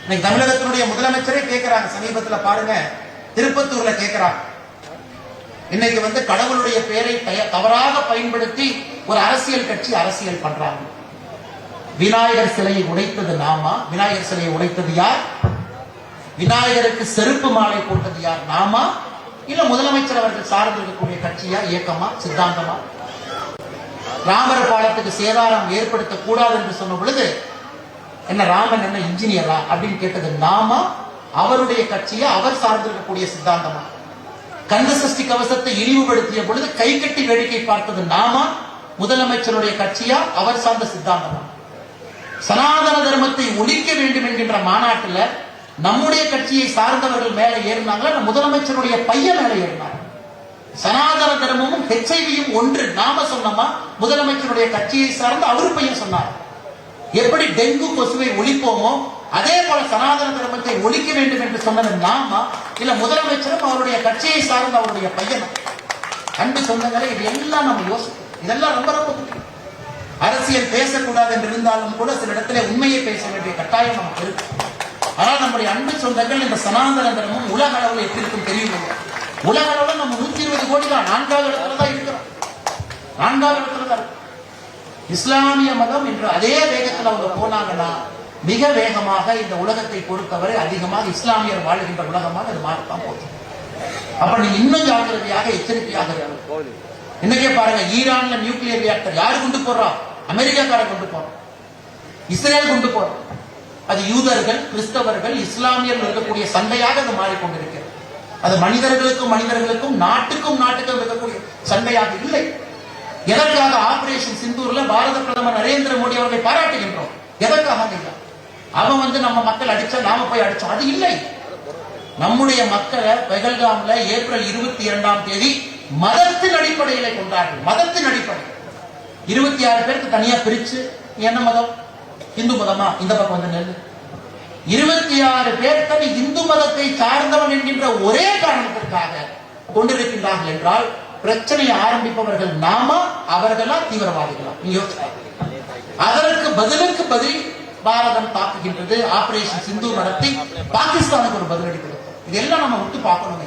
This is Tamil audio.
இன்னைக்கு தமிழகத்தினுடைய முதலமைச்சரே கேட்கிறாங்க. சமீபத்தில் பாருங்க, திருப்பத்தூர்ல கேட்கிறாங்க. இன்னைக்கு கடவுளுடைய பெயரை தவறாக பயன்படுத்தி ஒரு அரசியல் கட்சி அரசியல் பண்றாங்க. விநாயகர் சிலையை உடைத்தது நாமா? விநாயகர் சிலையை உடைத்தது யார்? விநாயகருக்கு செருப்பு மாலை போட்டது யார்? நாமா? இல்ல முதலமைச்சர் அவர்கள் சார்ந்து இருக்கக்கூடிய கட்சியா, இயக்கமா, சித்தாந்தமா? ராமர் பாலத்துக்கு சேதாரம் ஏற்படுத்த கூடாது என்று சொன்ன பொழுது என்ன ராமன் என்ன இன்ஜினியரா அப்படின்னு கேட்டது நாமா? அவருடைய கட்சியா, அவர் சார்ந்திருக்கக்கூடிய சித்தாந்தமா? கந்த சஷ்டி கவசத்தை இழிவுபடுத்திய பொழுது கை கட்டி வேடிக்கை பார்த்தது நாமா? முதலமைச்சருடைய கட்சியா, அவர் சார்ந்த சித்தாந்தமா? சனாதன தர்மத்தை ஒழிக்க வேண்டும் என்கின்ற மாநாட்டில் நம்முடைய கட்சியை சார்ந்தவர்கள் மேல ஏறினாங்களா, முதலமைச்சருடைய பையன் மேல ஏறினார். சனாதன தர்மமும் ஹெச்ஐவியும் ஒன்று நாம சொன்னோமா? முதலமைச்சருடைய கட்சியை சார்ந்து அவர் பையன் சொன்னார். எப்படி டெங்கு கொசுவை ஒழிப்போமோ அதே போல சனாதன தர்மத்தை ஒழிக்க வேண்டும் என்று சொன்னது நாமா? இல்ல முதலமைச்சரும் அவருடைய கட்சியை சார்ந்த அவருடைய பையனும்? அன்பு சொந்தங்களை இது எல்லாம் நம்ம யோசிக்கணும். இதெல்லாம் ரொம்ப ரொம்ப முக்கியம். அரசியல் பேசக்கூடாது என்று இருந்தாலும் கூட சில இடத்துல உண்மையை பேச வேண்டிய கட்டாயம் நமக்கு இருக்கு. ஆனால் நம்முடைய அன்பு சொந்தங்கள் இந்த சனாதன தர்மம் உலக அளவில் எப்படி இருக்கும் தெரியும். உலக அளவில் நம்ம 120 கோடி தான் 4வது இடத்துல தான் இருக்கிறோம். 4வது இடத்துல தான். இஸ்லாமிய மதம் என்று அதே வேகத்தில் அவங்க போனாங்கன்னா மிக வேகமாக இந்த உலகத்தை பொறுத்தவரை அதிகமாக இஸ்லாமியர் வாழ்கின்ற உலகமாக அது மாறத்தான் போகுது. அப்ப நீங்க இன்னும் ஜாக்கிரதையாக எச்சரிக்கையாக இருக்கணும். இன்னைக்கே பாருங்க, ஈரான்ல நியூக்ளியர் ரியாக்டர் யாரு கொண்டு போறா? அமெரிக்காக்காரன் கொண்டு போறோம், இஸ்ரேல் கொண்டு போறோம். அது யூதர்கள், கிறிஸ்தவர்கள், இஸ்லாமியர்கள் இருக்கக்கூடிய சண்டையாக அது மாறிக்கொண்டிருக்கிறது. அது மனிதர்களுக்கும் நாட்டுக்கும் இருக்கக்கூடிய சண்டையாக இல்லை. எதற்காக ஆபரேஷன் சிந்தூர்ல பாரத பிரதமர் நரேந்திர மோடி அவர்களை பாராட்டுகின்றோம்? எதற்காக இல்லை? அவன் நம்ம மக்கள் அடிச்சா நாம போய் அடிச்சோம், அது இல்லை. நம்முடைய மக்களை பெகல்காம்ல ஏப்ரல் 22ஆம் தேதி மதத்தின் அடிப்படையில கொண்டார்கள். மதத்தின் அடிப்படை 26 பேருக்கு தனியா பிரிச்சு, என்ன மதம்? இந்து மதமா? இந்த பக்கம் நெல் 26 பேர் இந்து மதத்தை சார்ந்தவன் என்கின்ற ஒரே காரணத்திற்காக கொண்டிருக்கின்றார்கள் என்றால் பிரச்சனையை ஆரம்பிப்பவர்கள் நாமா, அவர்களா, தீவிரவாதிகளா? அதற்கு பதில் பாரதம் தாக்குகின்றது. ஆபரேஷன் சிந்து நடத்தி பாகிஸ்தானுக்கு ஒரு பதிலடி கொடுக்கும். இதெல்லாம் நம்ம விட்டு பார்க்கணும்.